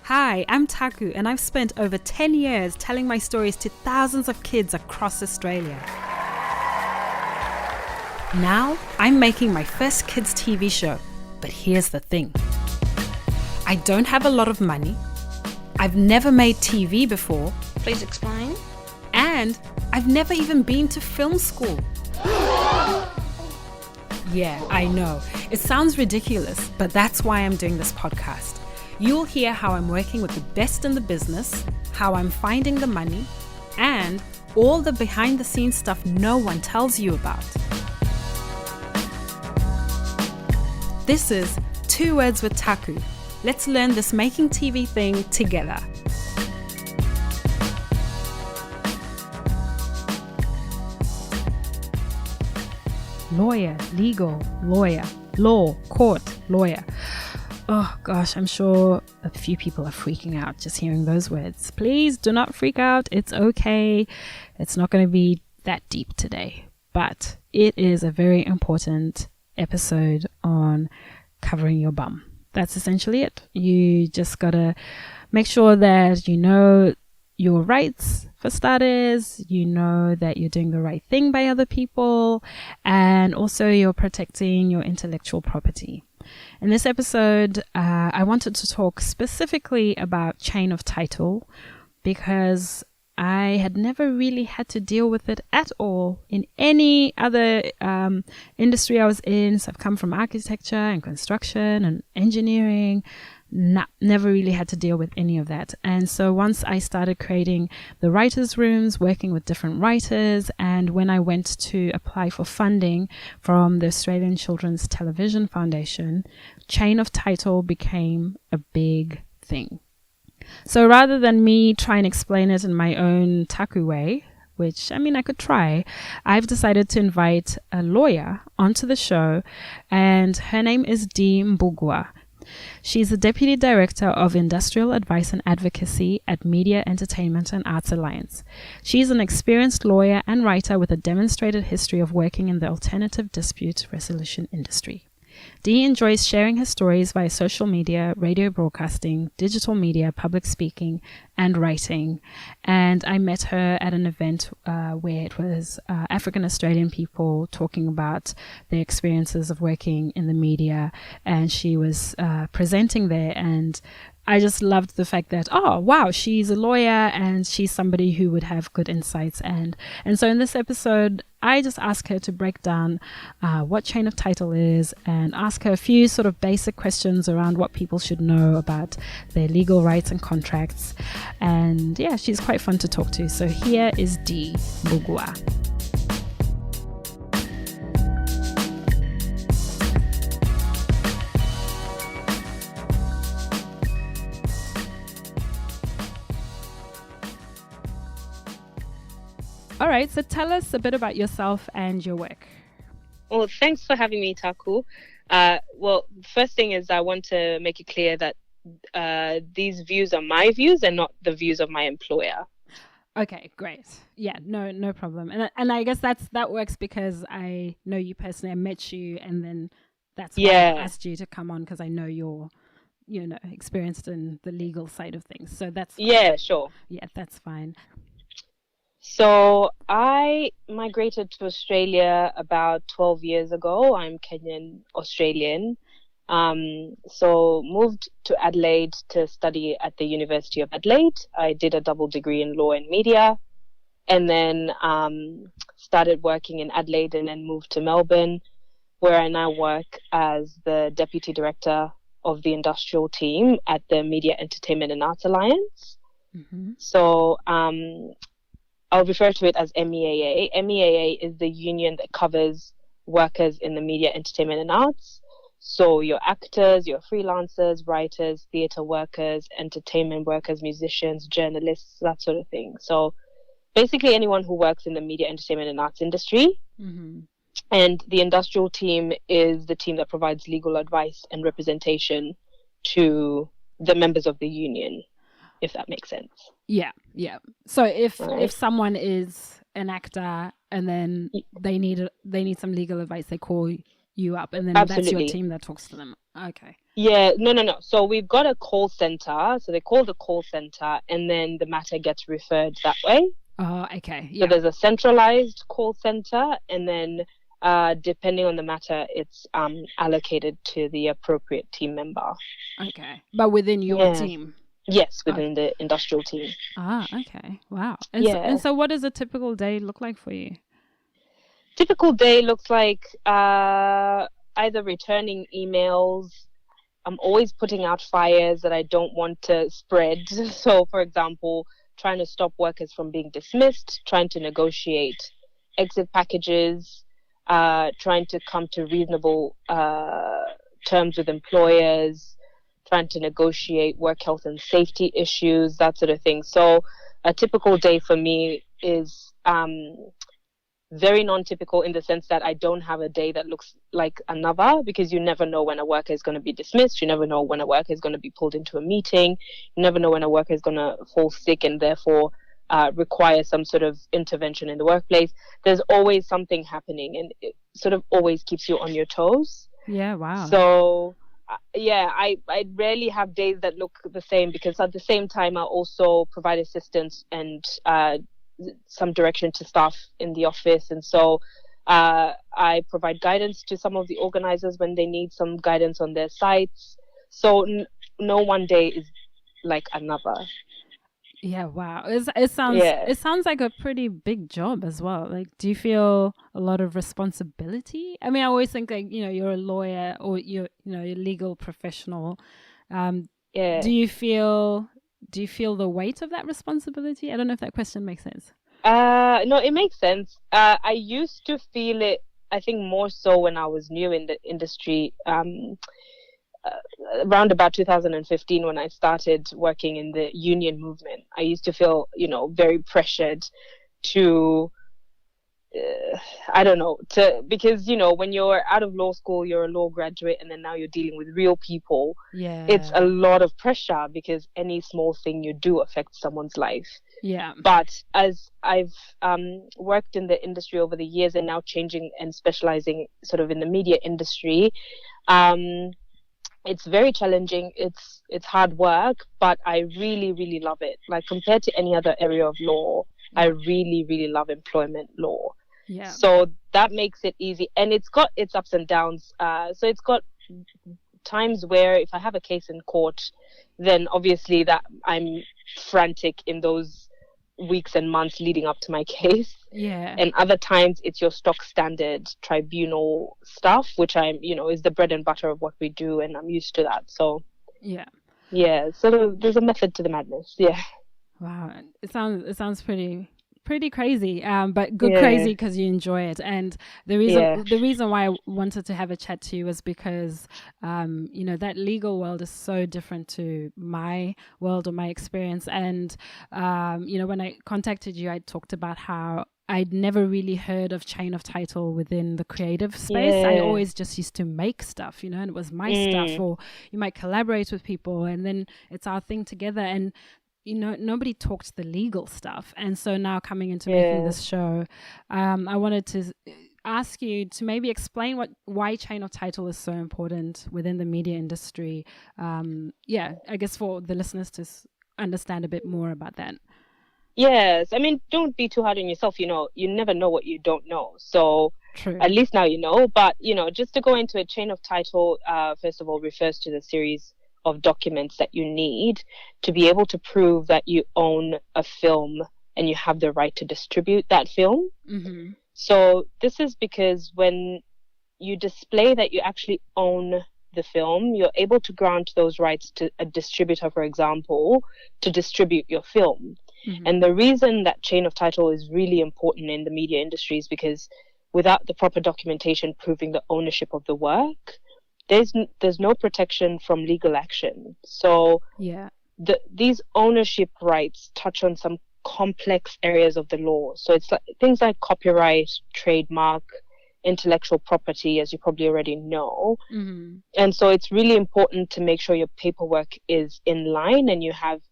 Hi, I'm Taku, and I've spent over 10 years telling my stories to thousands of kids across Australia. Now, I'm making my first kids' TV show, but here's the thing. I don't have a lot of money, I've never made TV before. Please explain. And I've never even been to film school. Yeah, I know. It sounds ridiculous, but that's why I'm doing this podcast. You'll hear how I'm working with the best in the business, how I'm finding the money, and all the behind-the-scenes stuff no one tells you about. This is 2 Words with Taku. Let's learn this making TV thing together. Lawyer, legal, lawyer, law, court, lawyer. Oh gosh, I'm sure a few people are freaking out just hearing those words. Please do not freak out. It's okay. It's not going to be that deep today, but it is a very important episode on covering your bum. That's essentially it. You just got to make sure that you know your rights, for starters, you know that you're doing the right thing by other people, and also you're protecting your intellectual property. In this episode, I wanted to talk specifically about chain of title because I had never really had to deal with it at all in any other industry I was in. So I've come from architecture and construction and engineering. Never really had to deal with any of that. And so once I started creating the writers' rooms, working with different writers, and when I went to apply for funding from the Australian Children's Television Foundation, chain of title became a big thing. So rather than me try and explain it in my own Taku way, which, I mean, I could try, I've decided to invite a lawyer onto the show, and her name is Dee Mbugua. She's the Deputy Director of Industrial Advice and Advocacy at Media, Entertainment and Arts Alliance. She's an experienced lawyer and writer with a demonstrated history of working in the alternative dispute resolution industry. Dee enjoys sharing her stories via social media, radio broadcasting, digital media, public speaking, and writing. And I met her at an event where it was African Australian people talking about their experiences of working in the media. And she was presenting there, and I just loved the fact that, oh, wow, she's a lawyer and she's somebody who would have good insights. And so in this episode, I just ask her to break down what chain of title is and ask her a few sort of basic questions around what people should know about their legal rights and contracts. And yeah, she's quite fun to talk to. So here is Dee Mbugua. All right, so tell us a bit about yourself and your work. Well, thanks for having me, Taku. Well, first thing is I want to make it clear that these views are my views and not the views of my employer. Okay, great. Yeah, no problem. And I guess that works because I know you personally. I met you, and then that's why I asked you to come on, because I know you're, experienced in the legal side of things. So that's fine. Yeah, sure. Yeah, that's fine. So I migrated to Australia about 12 years ago. I'm Kenyan Australian. So moved to Adelaide to study at the University of Adelaide. I did a double degree in law and media, and then started working in Adelaide, and then moved to Melbourne, where I now work as the Deputy Director of the industrial team at the Media, Entertainment and Arts Alliance. Mm-hmm. So I'll refer to it as MEAA. MEAA is the union that covers workers in the media, entertainment and arts. So your actors, your freelancers, writers, theatre workers, entertainment workers, musicians, journalists, that sort of thing. So basically anyone who works in the media, entertainment and arts industry. Mm-hmm. And the industrial team is the team that provides legal advice and representation to the members of the union, if that makes sense. Yeah. So if someone is an actor and then they need some legal advice, they call you up, and then Absolutely. That's your team that talks to them. Okay. Yeah, no. So we've got a call center. So they call the call center, and then the matter gets referred that way. Oh, okay. So Yeah. there's a centralized call center, and then depending on the matter, it's allocated to the appropriate team member. Okay. But within your Yeah. team. Yes, Okay. within the industrial team. Ah, okay. Wow. And Yeah. so what does a typical day look like for you? Typical day looks like either returning emails. I'm always putting out fires that I don't want to spread. So, for example, trying to stop workers from being dismissed, trying to negotiate exit packages, trying to come to reasonable terms with employers, trying to negotiate work health and safety issues, that sort of thing. So, a typical day for me is very non-typical in the sense that I don't have a day that looks like another, because you never know when a worker is going to be dismissed. You never know when a worker is going to be pulled into a meeting. You never know when a worker is going to fall sick and therefore require some sort of intervention in the workplace. There's always something happening, and it sort of always keeps you on your toes. Yeah, wow. So yeah, I rarely have days that look the same, because at the same time I also provide assistance and some direction to staff in the office, and so I provide guidance to some of the organizers when they need some guidance on their sites. So no one day is like another. Yeah, wow. Yeah. It sounds like a pretty big job as well. Like, do you feel a lot of responsibility? I mean, I always think like, you're a lawyer or you're a legal professional. Um, Yeah. do you feel the weight of that responsibility? I don't know if that question makes sense. No, it makes sense. I used to feel it, I think, more so when I was new in the industry. Around about 2015, when I started working in the union movement, I used to feel, very pressured to, I don't know, because, when you're out of law school, you're a law graduate, and then now you're dealing with real people. Yeah. It's a lot of pressure, because any small thing you do affects someone's life. Yeah. But as I've worked in the industry over the years, and now changing and specializing sort of in the media industry, it's very challenging. It's hard work, but I really, really love it. Like, compared to any other area of law, I really, really love employment law. Yeah. So that makes it easy, and it's got its ups and downs. So it's got times where if I have a case in court, then obviously that I'm frantic in those weeks and months leading up to my case. Yeah. And other times it's your stock standard tribunal stuff, which is the bread and butter of what we do, and I'm used to that. So yeah, so there's a method to the madness. Yeah. Wow. It sounds pretty crazy, but good crazy because you enjoy it. And the reason why I wanted to have a chat to you was because that legal world is so different to my world or my experience. And when I contacted you, I talked about how I'd never really heard of chain of title within the creative space. I always just used to make stuff, and it was my stuff, or you might collaborate with people and then it's our thing together. And nobody talked the legal stuff. And so now coming into making this show, I wanted to ask you to maybe explain why chain of title is so important within the media industry. I guess for the listeners to understand a bit more about that. Yes. I mean, don't be too hard on yourself. You never know what you don't know. So True. At least now you know. But, just to go into a chain of title, first of all, refers to the series of documents that you need to be able to prove that you own a film and you have the right to distribute that film. Mm-hmm. So this is because when you display that you actually own the film, you're able to grant those rights to a distributor, for example, to distribute your film. Mm-hmm. And the reason that chain of title is really important in the media industry is because without the proper documentation proving the ownership of the work, there's no protection from legal action. So these ownership rights touch on some complex areas of the law. So it's things like copyright, trademark, intellectual property, as you probably already know. Mm-hmm. And so it's really important to make sure your paperwork is in line and you have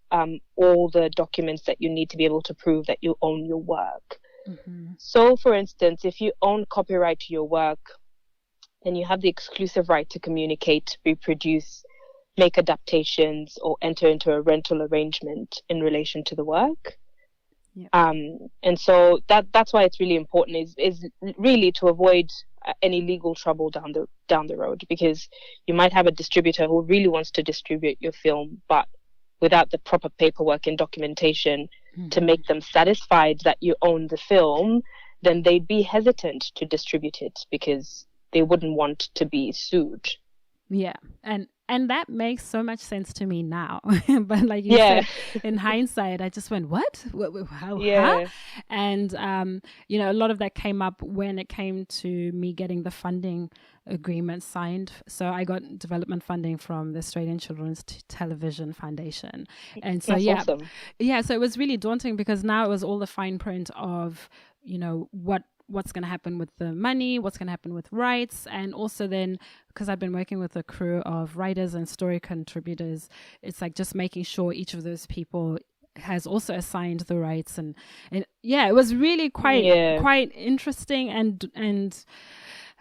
all the documents that you need to be able to prove that you own your work. Mm-hmm. So, for instance, if you own copyright to your work, then you have the exclusive right to communicate, reproduce, make adaptations or enter into a rental arrangement in relation to the work. Yeah. And so that's why it's really important is really to avoid any legal trouble down the road, because you might have a distributor who really wants to distribute your film, but without the proper paperwork and documentation to make them satisfied that you own the film, then they'd be hesitant to distribute it because they wouldn't want to be sued. Yeah. And that makes so much sense to me now. But like you said, in hindsight, I just went, what? How? Yeah. Huh? And, a lot of that came up when it came to me getting the funding agreement signed. So I got development funding from the Australian Children's Television Foundation. And so, That's awesome. Yeah. So it was really daunting because now it was all the fine print of, what's going to happen with the money, what's going to happen with rights, and also then because I've been working with a crew of writers and story contributors, it's like just making sure each of those people has also assigned the rights, and yeah, it was really quite interesting, and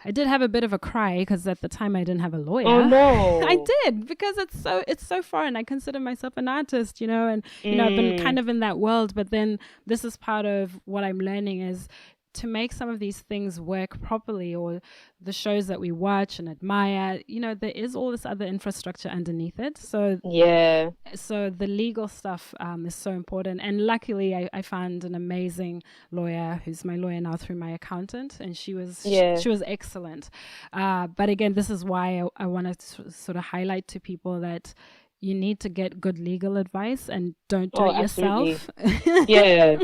I did have a bit of a cry because at the time I didn't have a lawyer. Oh no! I did, because it's so foreign. I consider myself an artist, and I've been kind of in that world, but then this is part of what I'm learning is to make some of these things work properly, or the shows that we watch and admire, there is all this other infrastructure underneath it. So the legal stuff is so important. And luckily I found an amazing lawyer who's my lawyer now through my accountant, and she was excellent. But again, this is why I wanted to sort of highlight to people that you need to get good legal advice and don't do it yourself. Yeah,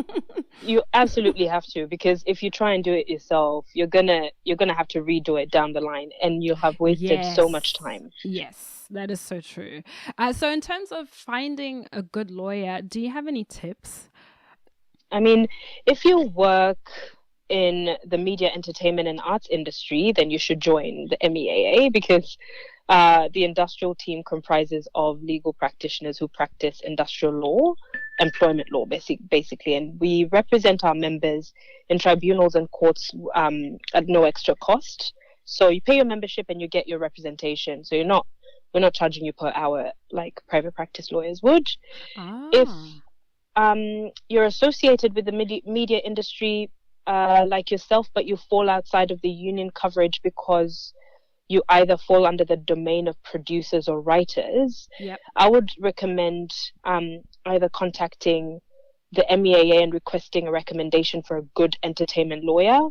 you absolutely have to, because if you try and do it yourself, you're gonna have to redo it down the line, and you'll have wasted so much time. Yes, that is so true. So in terms of finding a good lawyer, do you have any tips? I mean, if you work in the media, entertainment, and arts industry, then you should join the MEAA, because the industrial team comprises of legal practitioners who practice industrial law, employment law, basically, and we represent our members in tribunals and courts at no extra cost. So you pay your membership and you get your representation. So we're not charging you per hour like private practice lawyers would. If you're associated with the media industry like yourself, but you fall outside of the union coverage because you either fall under the domain of producers or writers, I would recommend either contacting the MEAA and requesting a recommendation for a good entertainment lawyer,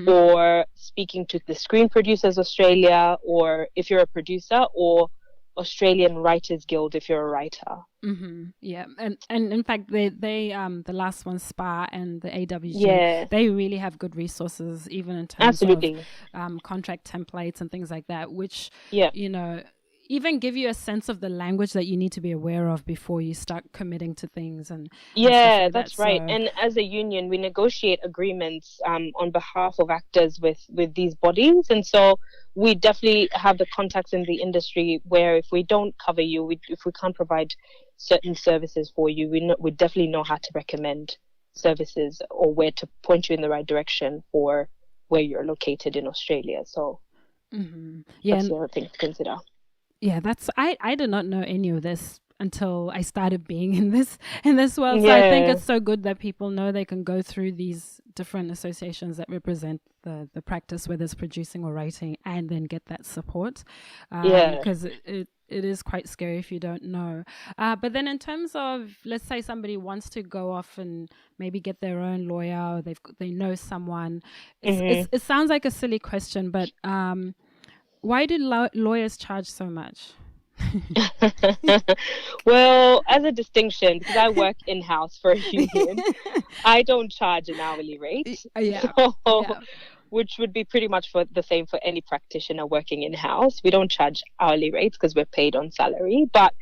or speaking to the Screen Producers Australia, or if you're a producer, or Australian Writers Guild if you're a writer. Yeah, and in fact, they the last one, SPA and the AWG, they really have good resources, even in terms of contract templates and things like that, which even give you a sense of the language that you need to be aware of before you start committing to things. And like that's right. So, and as a union, we negotiate agreements on behalf of actors with these bodies, and so we definitely have the contacts in the industry where if we don't cover you, if we can't provide certain services for you, we definitely know how to recommend services or where to point you in the right direction for where you're located in Australia. So that's the other thing to consider. Yeah, I did not know any of this until I started being in this world. So I think it's so good that people know they can go through these different associations that represent the practice, whether it's producing or writing, and then get that support. Because it is quite scary if you don't know. But then in terms of, let's say somebody wants to go off and maybe get their own lawyer, or they know someone. It sounds like a silly question, but why do lawyers charge so much? Well, as a distinction, because I work in-house for a union, I don't charge an hourly rate. Which would be pretty much for the same for any practitioner working in-house. We don't charge hourly rates because we're paid on salary. But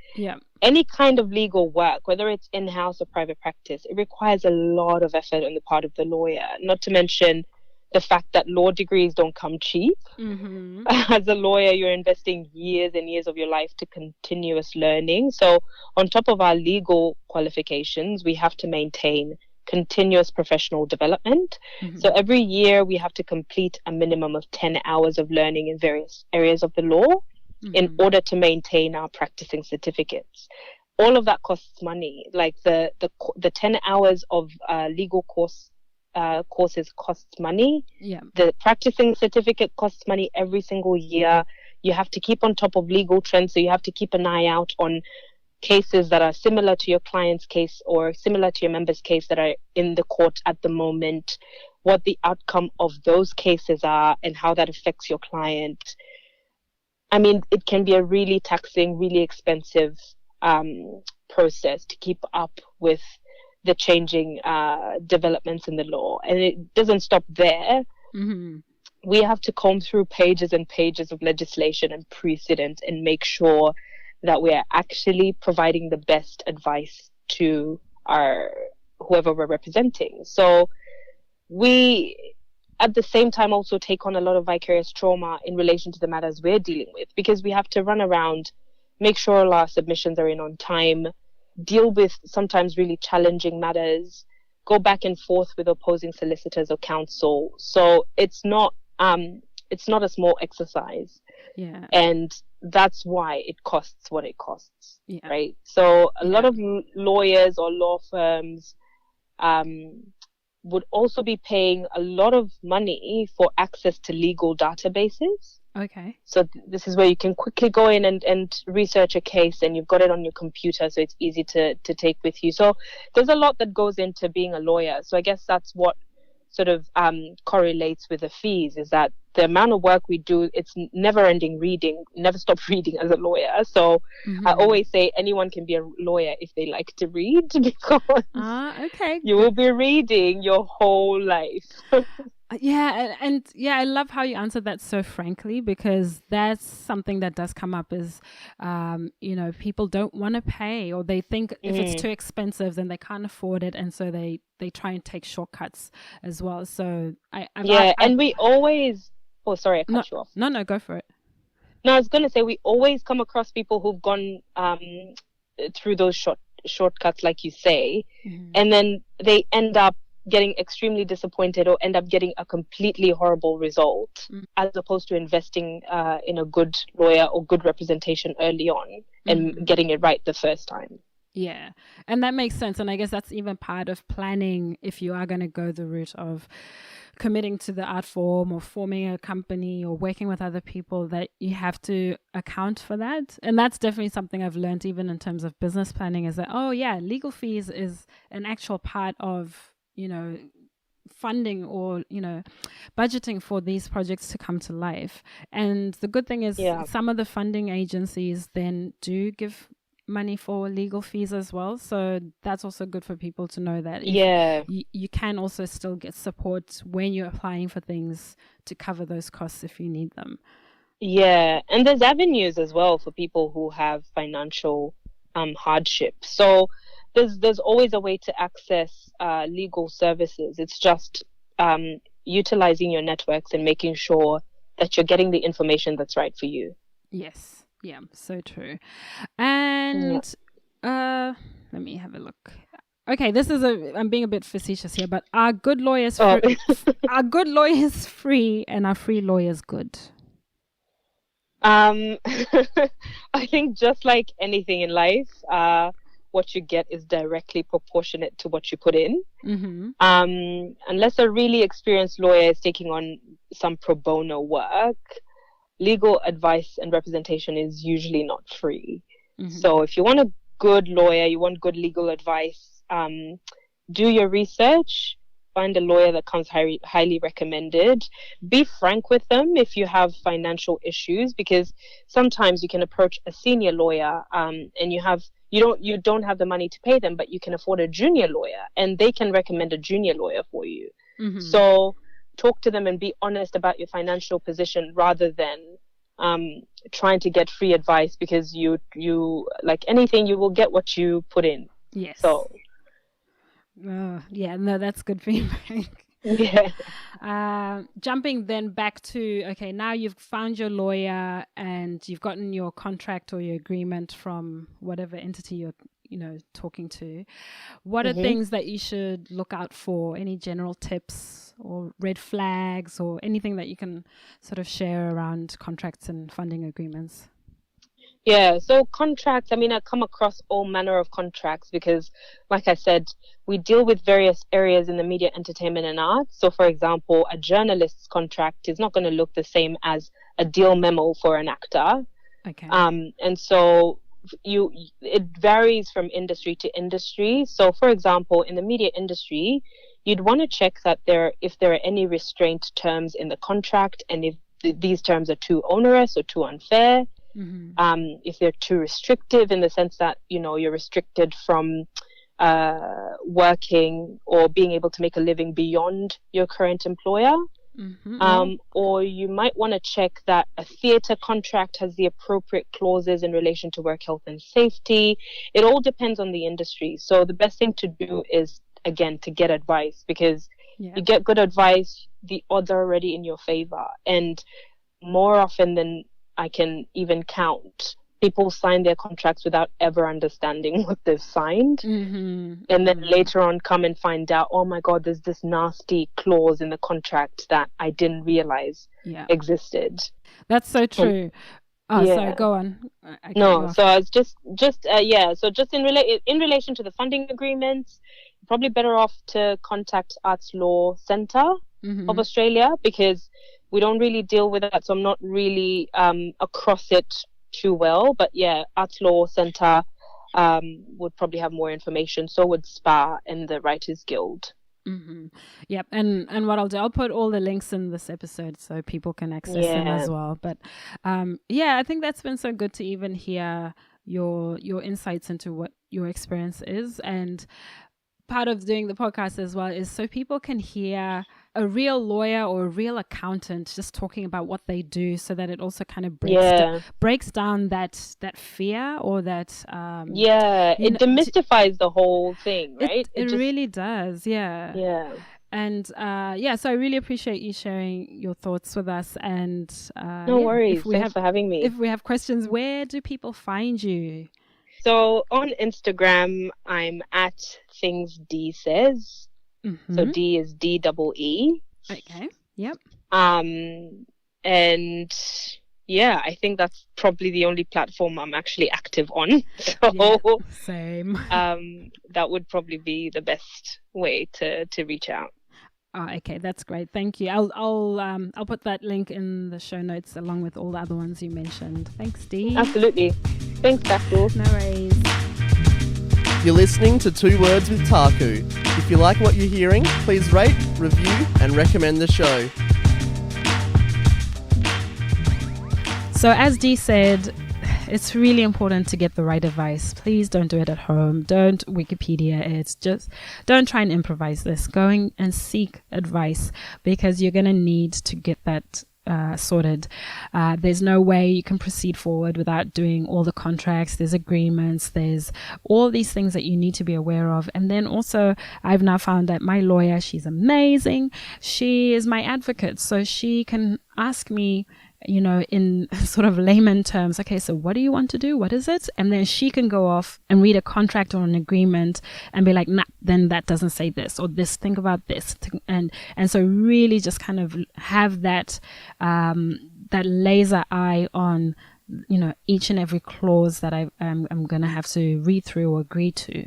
any kind of legal work, whether it's in-house or private practice, it requires a lot of effort on the part of the lawyer, not to mention the fact that law degrees don't come cheap. As a lawyer, you're investing years and years of your life to continuous learning. So on top of our legal qualifications, we have to maintain continuous professional development. So every year we have to complete a minimum of 10 hours of learning in various areas of the law. in order to maintain our practicing certificates. All of that costs money. Like the 10 hours of legal courses costs money. Yeah. The practicing certificate costs money every single year. You have to keep on top of legal trends, so you have to keep an eye out on cases that are similar to your client's case or similar to your member's case that are in the court at the moment, what the outcome of those cases are and how that affects your client. I mean, it can be a really taxing, really expensive process to keep up with the changing developments in the law. And it doesn't stop there. We have to comb through pages and pages of legislation and precedent and make sure that we are actually providing the best advice to whoever we're representing. So we, at the same time, also take on a lot of vicarious trauma in relation to the matters we're dealing with, because we have to run around, make sure all our submissions are in on time, deal with sometimes really challenging matters, go back and forth with opposing solicitors or counsel. So it's not a small exercise. Yeah. And that's why it costs what it costs. Yeah. Right. So a lot of lawyers or law firms would also be paying a lot of money for access to legal databases. Okay. So this is where you can quickly go in and research a case, and you've got it on your computer, so it's easy to take with you. So there's a lot that goes into being a lawyer. So I guess that's what sort of correlates with the fees, is that the amount of work we do, it's never ending reading, never stop reading as a lawyer. So I always say anyone can be a lawyer if they like to read, because okay, you will be reading your whole life. And I love how you answered that so frankly, because that's something that does come up is, people don't want to pay, or they think if it's too expensive, then they can't afford it. And so they try and take shortcuts as well. So and we always, oh, sorry, I cut you off. No, go for it. No, I was going to say, we always come across people who've gone through those shortcuts, like you say, and then they end up getting extremely disappointed or end up getting a completely horrible result, as opposed to investing in a good lawyer or good representation early on and getting it right the first time. Yeah, and that makes sense. And I guess that's even part of planning, if you are going to go the route of committing to the art form or forming a company or working with other people, that you have to account for that. And that's definitely something I've learned even in terms of business planning, is that, legal fees is an actual part of, funding or, budgeting for these projects to come to life. And the good thing is some of the funding agencies then do give money for legal fees as well. So that's also good for people to know that you can also still get support when you're applying for things to cover those costs if you need them. Yeah, and there's avenues as well for people who have financial hardship. So there's always a way to access legal services. It's just utilizing your networks and making sure that you're getting the information that's right for you. Yes. Yeah, so true. And let me have a look. Okay, I'm being a bit facetious here, but are good lawyers are good lawyers free, and are free lawyers good? I think just like anything in life, what you get is directly proportionate to what you put in. Unless a really experienced lawyer is taking on some pro bono work, legal advice and representation is usually not free. So if you want a good lawyer, you want good legal advice, do your research, find a lawyer that comes highly recommended. Be frank with them if you have financial issues, because sometimes you can approach a senior lawyer and you don't have the money to pay them, but you can afford a junior lawyer, and they can recommend a junior lawyer for you. So talk to them and be honest about your financial position, rather than trying to get free advice, because you like anything, you will get what you put in. Yes. So that's good feedback. Jumping then back to, okay, now you've found your lawyer and you've gotten your contract or your agreement from whatever entity you're talking to. What are things that you should look out for? Any general tips or red flags or anything that you can sort of share around contracts and funding agreements? Yeah, so contracts, I mean, I come across all manner of contracts because, like I said, we deal with various areas in the media, entertainment, and arts. So, for example, a journalist's contract is not going to look the same as a deal memo for an actor. Okay. And so it varies from industry to industry. So, for example, in the media industry, you'd want to check that if there are any restraint terms in the contract, and if these terms are too onerous or too unfair. If they're too restrictive in the sense that, you're restricted from working or being able to make a living beyond your current employer. Or you might want to check that a theatre contract has the appropriate clauses in relation to work health and safety. It all depends on the industry. So the best thing to do is, again, to get advice, because you get good advice, the odds are already in your favor. And more often than I can even count, people sign their contracts without ever understanding what they've signed. And then later on come and find out, oh my God, there's this nasty clause in the contract that I didn't realize existed. That's so true. So go on. So I was just in relation to the funding agreements, probably better off to contact Arts Law Centre of Australia, because we don't really deal with that, so I'm not really across it too well. But yeah, Arts Law Centre would probably have more information. So would SPA and the Writers Guild. Yep, and what I'll do, I'll put all the links in this episode so people can access them as well. But I think that's been so good to even hear your insights into what your experience is. And part of doing the podcast as well is so people can hear a real lawyer or a real accountant just talking about what they do, so that it also kind of breaks down that fear or that it demystifies the whole thing, right? It really does. And so I really appreciate you sharing your thoughts with us. And no worries. Thanks for having me. If we have questions, where do people find you? So on Instagram, I'm at Things Dee Says. So D is DEE. Okay. Yep. And I think that's probably the only platform I'm actually active on. So same. That would probably be the best way to reach out. Oh, okay, that's great. Thank you. I'll put that link in the show notes along with all the other ones you mentioned. Thanks, Dee. Absolutely. Thanks, Daphne. No worries. You're listening to 2 Words with Taku. If you like what you're hearing, please rate, review, and recommend the show. So as Dee said, it's really important to get the right advice. Please don't do it at home. Don't Wikipedia it. Just don't try and improvise this. Go and seek advice, because you're going to need to get that sorted. There's no way you can proceed forward without doing all the contracts. There's agreements. There's all these things that you need to be aware of. And then also, I've now found that my lawyer, she's amazing. She is my advocate. So she can ask me, in sort of layman terms, okay, so what do you want to do? What is it? And then she can go off and read a contract or an agreement and be like, nah, then that doesn't say this, or this, think about this. And so really just kind of have that, that laser eye on, each and every clause that I'm going to have to read through or agree to.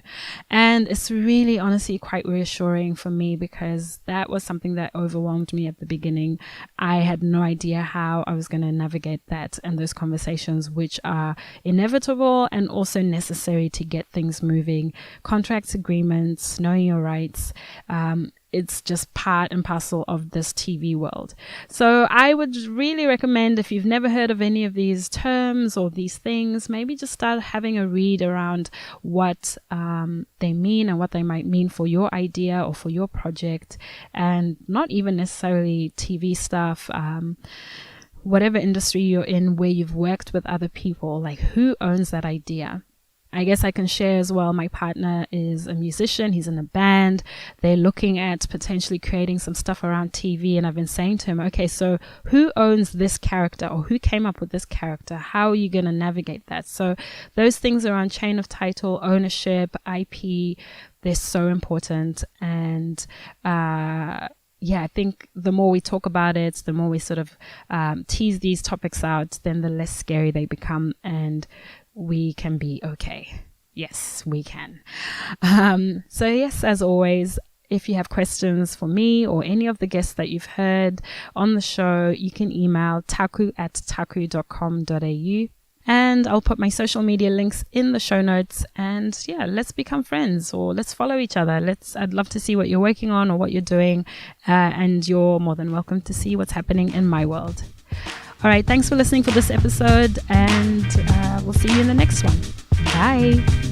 And it's really honestly quite reassuring for me, because that was something that overwhelmed me at the beginning. I had no idea how I was going to navigate that and those conversations, which are inevitable and also necessary to get things moving. Contracts, agreements, knowing your rights, it's just part and parcel of this TV world. So I would really recommend, if you've never heard of any of these terms or these things, maybe just start having a read around what they mean and what they might mean for your idea or for your project, and not even necessarily TV stuff. Whatever industry you're in where you've worked with other people, like who owns that idea? I guess I can share as well, my partner is a musician. He's in a band. They're looking at potentially creating some stuff around TV. And I've been saying to him, okay, so who owns this character, or who came up with this character? How are you going to navigate that? So those things around chain of title, ownership, IP, they're so important. And yeah, I think the more we talk about it, the more we sort of tease these topics out, then the less scary they become, and we can be okay. Yes, we can. So yes, as always, if you have questions for me or any of the guests that you've heard on the show, you can email taku@taku.com.au. And I'll put my social media links in the show notes. And yeah, let's become friends, or let's follow each other. I'd love to see what you're working on or what you're doing. And you're more than welcome to see what's happening in my world. All right. Thanks for listening for this episode. And we'll see you in the next one. Bye.